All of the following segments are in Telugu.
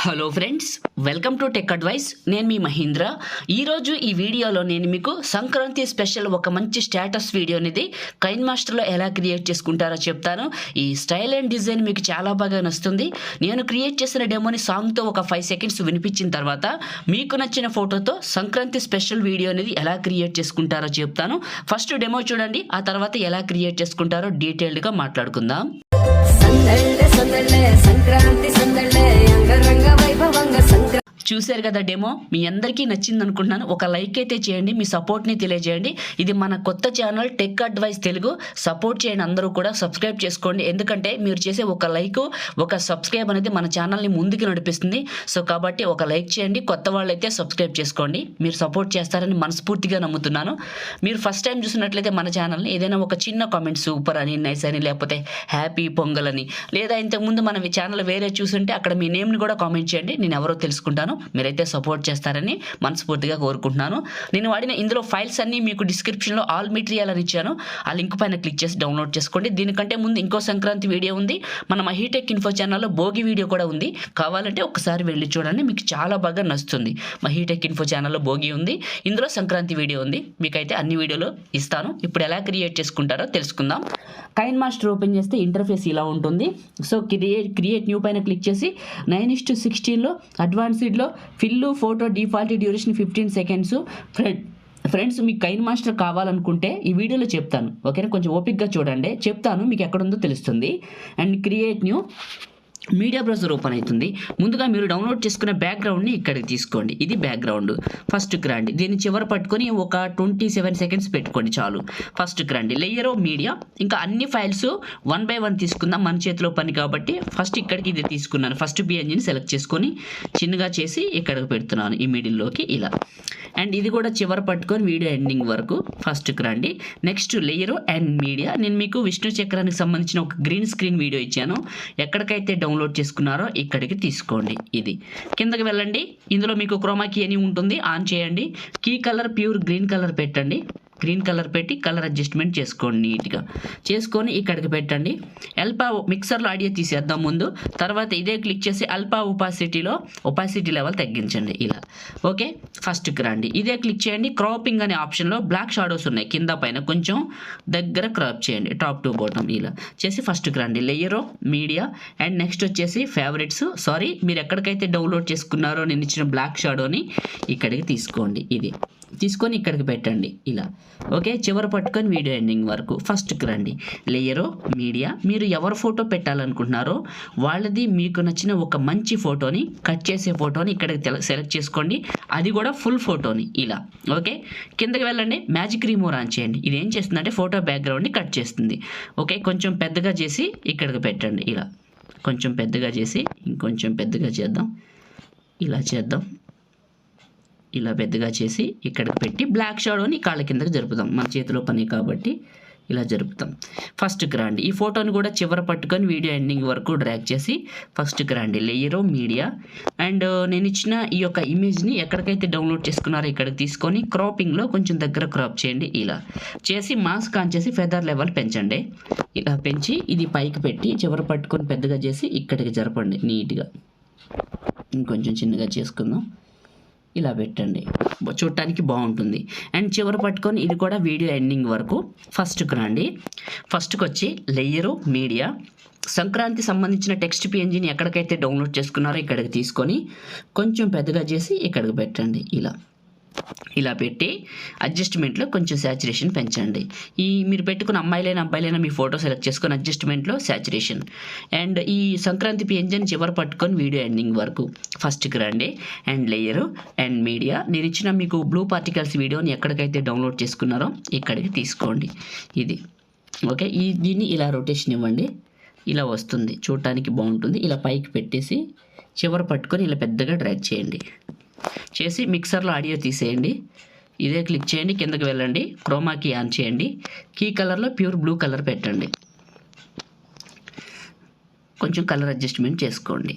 Hello friends, welcome to tech advice. నేను మీ మహీంద్ర. ఈరోజు ఈ వీడియోలో నేను మీకు సంక్రాంతి స్పెషల్ ఒక మంచి స్టేటస్ వీడియో అనేది కైన్ మాస్టర్లో ఎలా క్రియేట్ చేసుకుంటారో చెప్తాను. ఈ స్టైల్ అండ్ డిజైన్ మీకు చాలా బాగా నచ్చుతుంది. నేను క్రియేట్ చేసిన డెమోని సాంగ్తో ఒక 5 సెకండ్స్ వినిపించిన తర్వాత మీకు నచ్చిన ఫోటోతో సంక్రాంతి స్పెషల్ వీడియో అనేది ఎలా క్రియేట్ చేసుకుంటారో చెప్తాను. ఫస్ట్ డెమో చూడండి, ఆ తర్వాత ఎలా క్రియేట్ చేసుకుంటారో డీటెయిల్డ్గా మాట్లాడుకుందాం. చూశారు కదా డెమో, మీ అందరికీ నచ్చింది అనుకుంటున్నాను. ఒక లైక్ అయితే చేయండి, మీ సపోర్ట్ని తెలియజేయండి. ఇది మన కొత్త channel tech advice Telugu. Support చేయండి, అందరూ కూడా సబ్స్క్రైబ్ చేసుకోండి. ఎందుకంటే మీరు చేసే ఒక లైక్, ఒక సబ్స్క్రైబ్ అనేది మన ఛానల్ని ముందుకు నడిపిస్తుంది. సో కాబట్టి ఒక లైక్ చేయండి, కొత్త వాళ్ళు అయితే సబ్స్క్రైబ్ చేసుకోండి. మీరు సపోర్ట్ చేస్తారని మనస్ఫూర్తిగా నమ్ముతున్నాను. మీరు ఫస్ట్ టైం చూసినట్లయితే మన ఛానల్ని ఏదైనా ఒక చిన్న కామెంట్ సూపర్ అని, నైస్ అని, లేకపోతే హ్యాపీ పొంగల్ అని, లేదా ఇంతకుముందు మన ఛానల్ వేరే చూసుంటే అక్కడ మీ నేమ్ని కూడా కామెంట్ చేయండి, నేను ఎవరో తెలుసుకుంటాను. మీరైతే సపోర్ట్ చేస్తారని మనస్ఫూర్తిగా కోరుకుంటున్నాను. నేను వాడిన ఇందులో ఫైల్స్ అన్నీ మీకు డిస్క్రిప్షన్లో ఆల్ మెటీరియల్ అని ఇచ్చాను. ఆ లింక్ పైన క్లిక్ చేసి డౌన్లోడ్ చేసుకోండి. దీనికంటే ముందు ఇంకో సంక్రాంతి వీడియో ఉంది, మన మహీటెక్ ఇన్ఫో ఛానల్లో భోగి వీడియో కూడా ఉంది. కావాలంటే ఒకసారి వెళ్ళి చూడండి, మీకు చాలా బాగా నచ్చుతుంది. మహీటెక్ ఇన్ఫో ఛానల్లో భోగి ఉంది, ఇందులో సంక్రాంతి వీడియో ఉంది. మీకైతే అన్ని వీడియోలు ఇస్తాను. ఇప్పుడు ఎలా క్రియేట్ చేసుకుంటారో తెలుసుకుందాం. కైన్ మాస్టర్ ఓపెన్ చేస్తే ఇంటర్ఫేస్ ఇలా ఉంటుంది. సో క్రియేట్ న్యూ పైన క్లిక్ చేసి 9:16లో అడ్వాన్స్డ్లో fill photo default duration 15 seconds. Friends, మీకు కైన్ మాస్టర్ కావాలనుకుంటే ఈ వీడియోలో చెప్తాను, ఓకేనా? కొంచెం ఓపిక్గా చూడండి, చెప్తాను, మీకు ఎక్కడుందో తెలుస్తుంది. And create new media browser open అవుతుంది. ముందుగా మీరు డౌన్లోడ్ చేసుకునే బ్యాక్గ్రౌండ్ని ఇక్కడికి తీసుకోండి. ఇది బ్యాక్గ్రౌండ్. ఫస్ట్కి రండి, దీన్ని చివర పట్టుకొని ఒక 27 సెకండ్స్ పెట్టుకోండి చాలు. ఫస్ట్కి రండి, లేయర్ మీడియా, ఇంకా అన్ని ఫైల్స్ 1 by 1 తీసుకుందాం, మన చేతిలో పని కాబట్టి ఫస్ట్ ఇక్కడికి ఇది తీసుకున్నాను. ఫస్ట్ పిఎన్జిని సెలెక్ట్ చేసుకొని చిన్నగా చేసి ఇక్కడికి పెడుతున్నాను, ఈ మిడిల్లోకి ఇలా. అండ్ ఇది కూడా చివర పట్టుకొని వీడియో ఎండింగ్ వరకు ఫస్ట్కి రండి. నెక్స్ట్ లేయర్ అండ్ మీడియా, నేను మీకు విష్ణు చక్రానికి సంబంధించిన ఒక గ్రీన్ స్క్రీన్ వీడియో ఇచ్చాను. ఎక్కడికైతే డౌన్లోడ్ చేసుకున్నారో ఇక్కడికి తీసుకోండి. ఇది కిందకి వెళ్ళండి, ఇందులో మీకు క్రోమా కీ అని ఉంటుంది, ఆన్ చేయండి. Key colour pure green colour పెట్టండి. గ్రీన్ కలర్ పెట్టి కలర్ అడ్జస్ట్మెంట్ చేసుకోండి, నీట్గా చేసుకొని ఇక్కడికి పెట్టండి. అల్పా మిక్సర్లో ఆడియో తీసేద్దాం ముందు, తర్వాత ఇదే క్లిక్ చేసి అల్పా ఒపాసిటీ లెవెల్ తగ్గించండి ఇలా. ఓకే, ఫస్ట్కి రండి, ఇదే క్లిక్ చేయండి. క్రాపింగ్ అనే ఆప్షన్లో బ్లాక్ షాడోస్ ఉన్నాయి, కింద పైన కొంచెం దగ్గర క్రాప్ చేయండి, టాప్ టు బాటమ్ ఇలా చేసి ఫస్ట్కి రండి. లేయరో మీడియా అండ్ నెక్స్ట్ వచ్చేసి ఫేవరెట్స్. సారీ, మీరు ఎక్కడికైతే డౌన్లోడ్ చేసుకున్నారో నేను ఇచ్చిన బ్లాక్ షాడోని ఇక్కడికి తీసుకోండి. ఇది తీసుకొని ఇక్కడికి పెట్టండి ఇలా. ఓకే, చివరి పట్టుకొని వీడియో ఎండింగ్ వరకు ఫస్ట్కి రండి. లేయరో మీడియా, మీరు ఎవరు ఫోటో పెట్టాలనుకుంటున్నారో వాళ్ళది మీకు నచ్చిన ఒక మంచి ఫోటోని, కట్ చేసే ఫోటోని ఇక్కడికి సెలెక్ట్ చేసుకోండి, అది కూడా ఫుల్ ఫోటోని ఇలా. ఓకే, కిందకి వెళ్ళండి, మ్యాజిక్ రిమూవ్ ఆన్ చేయండి. ఇది ఏం చేస్తుందంటే ఫోటో బ్యాక్గ్రౌండ్ని కట్ చేస్తుంది. ఓకే, కొంచెం పెద్దగా చేసి ఇక్కడికి పెట్టండి ఇలా. కొంచెం పెద్దగా చేసి ఇంకొంచెం పెద్దగా చేద్దాం, ఇలా చేద్దాం. ఇలా పెద్దగా చేసి ఇక్కడికి పెట్టి బ్లాక్ షాడోని కాళ్ళ కిందకి జరుపుతాం, మన చేతిలో పని కాబట్టి ఇలా జరుపుతాం. ఫస్ట్కి రండి, ఈ ఫోటోని కూడా చివర పట్టుకొని వీడియో ఎండింగ్ వరకు డ్రాగ్ చేసి ఫస్ట్కి రండి. లేయరో మీడియా అండ్ నేను ఇచ్చిన ఈ యొక్క ఇమేజ్ని ఎక్కడికైతే డౌన్లోడ్ చేసుకున్నారో ఇక్కడికి తీసుకొని క్రాపింగ్లో కొంచెం దగ్గర క్రాప్ చేయండి ఇలా చేసి మాస్క్ ఆన్ చేసి ఫెదర్ లెవెల్ పెంచండి. ఇలా పెంచి ఇది పైకి పెట్టి చివర పట్టుకొని పెద్దగా చేసి ఇక్కడికి జరపండి నీట్గా. ఇంకొంచెం చిన్నగా చేసుకుందాం, ఇలా పెట్టండి, చూడటానికి బాగుంటుంది. అండ్ చివరి పట్టుకొని ఇది కూడా వీడియో ఎండింగ్ వరకు ఫస్ట్కి రండి. ఫస్ట్కి వచ్చి లేయరు మీడియా, సంక్రాంతి సంబంధించిన టెక్స్ట్ పిఎన్జిని ఎక్కడికైతే డౌన్లోడ్ చేసుకున్నారో ఇక్కడికి తీసుకొని కొంచెం పెద్దగా చేసి ఇక్కడికి పెట్టండి ఇలా. ఇలా పెట్టి అడ్జస్ట్మెంట్లో కొంచెం శాచురేషన్ పెంచండి. ఈ మీరు పెట్టుకున్న అబ్బాయిలైనా మీ ఫోటో సెలెక్ట్ చేసుకొని అడ్జస్ట్మెంట్లో శాచురేషన్. అండ్ ఈ సంక్రాంతి పిఎన్జిని చివరి పట్టుకొని వీడియో ఎండింగ్ వరకు ఫస్ట్కి రండి. అండ్ లేయరు అండ్ మీడియా, నేను ఇచ్చిన మీకు బ్లూ పార్టికల్స్ వీడియోని ఎక్కడికైతే డౌన్లోడ్ చేసుకున్నారో ఇక్కడికి తీసుకోండి ఇది. ఓకే, దీన్ని ఇలా రొటేషన్ ఇవ్వండి, ఇలా వస్తుంది, చూడటానికి బాగుంటుంది. ఇలా పైకి పెట్టేసి చివరి పట్టుకొని ఇలా పెద్దగా డ్రాగ్ చేయండి. చేసి మిక్సర్లో ఆడియో తీసేయండి. ఇదే క్లిక్ చేయండి, కిందకి వెళ్ళండి, క్రోమా కీ ఆన్ చేయండి. కీ కలర్లో ప్యూర్ బ్లూ కలర్ పెట్టండి, కొంచెం కలర్ అడ్జస్ట్మెంట్ చేసుకోండి.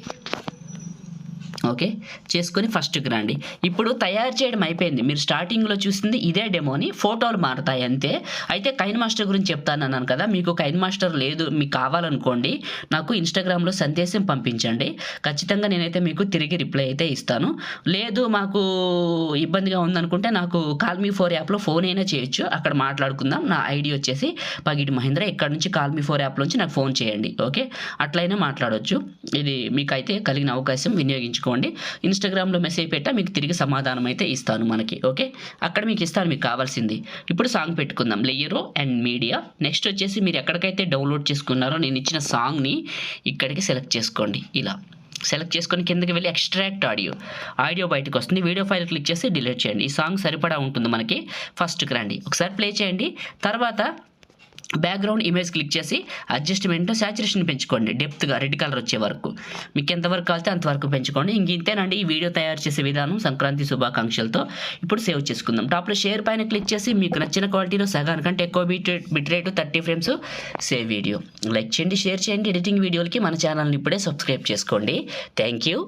ఓకే, చేసుకొని ఫస్ట్కి రండి. ఇప్పుడు తయారు చేయడం అయిపోయింది. మీరు స్టార్టింగ్లో చూసింది ఇదే డెమోని, ఫోటోలు మారుతాయి అంతే. అయితే కైన్ మాస్టర్ గురించి చెప్తాను అన్నాను కదా, మీకు కైన్ మాస్టర్ లేదు, మీకు కావాలనుకోండి నాకు ఇన్స్టాగ్రామ్లో సందేశం పంపించండి, ఖచ్చితంగా నేనైతే మీకు తిరిగి రిప్లై అయితే ఇస్తాను. లేదు మాకు ఇబ్బందిగా ఉందనుకుంటే నాకు కాల్ మీ 4 యాప్లో ఫోన్ అయినా చేయొచ్చు, అక్కడ మాట్లాడుకుందాం. నా ఐడి వచ్చేసి పగిటి మహేంద్ర. ఇక్కడ నుంచి కాల్ మీ 4 యాప్లోంచి నాకు ఫోన్ చేయండి. ఓకే, అట్లయినా మాట్లాడవచ్చు. ఇది మీకైతే కలిగిన అవకాశం వినియోగించుకోండి. ఇన్స్టాగ్రామ్లో మెసేజ్ పెట్టా మీకు తిరిగి సమాధానం అయితే ఇస్తాను మనకి. ఓకే, అక్కడ మీకు ఇస్తాను మీకు కావాల్సింది. ఇప్పుడు సాంగ్ పెట్టుకుందాం, లేయరు అండ్ మీడియా. నెక్స్ట్ వచ్చేసి మీరు ఎక్కడికైతే డౌన్లోడ్ చేసుకున్నారో నేను ఇచ్చిన సాంగ్ని ఇక్కడికి సెలెక్ట్ చేసుకోండి. ఇలా సెలెక్ట్ చేసుకొని కిందకి వెళ్ళి ఎక్స్ట్రాక్ట్ ఆడియో బయటకు వస్తుంది. వీడియో ఫైల్ క్లిక్ చేసి డిలీట్ చేయండి. ఈ సాంగ్ సరిపడా ఉంటుంది మనకి. ఫస్ట్కి రండి, ఒకసారి ప్లే చేయండి. తర్వాత బ్యాక్గ్రౌండ్ ఇమేజ్ క్లిక్ చేసి అడ్జస్ట్మెంట్ సాచురేషన్ పెంచుకోండి, డెప్త్గా రెడ్ కలర్ వచ్చే వరకు. మీకు ఎంతవరకు కావాలితే అంతవరకు పెంచుకోండి. ఇంతేనండి ఈ వీడియో తయారు చేసే విధానం. సంక్రాంతి శుభాకాంక్షలతో. ఇప్పుడు సేవ్ చేసుకుందాం. టాప్లో షేర్ పైన క్లిక్ చేసి మీకు నచ్చిన క్వాలిటీలో సగానికంటే ఎక్కువ bit rate 30 frames save video. Like చేయండి, షేర్ చేయండి. ఎడిటింగ్ వీడియోలకి మన ఛానల్ని ఇప్పుడే సబ్స్క్రైబ్ చేసుకోండి. Thank you.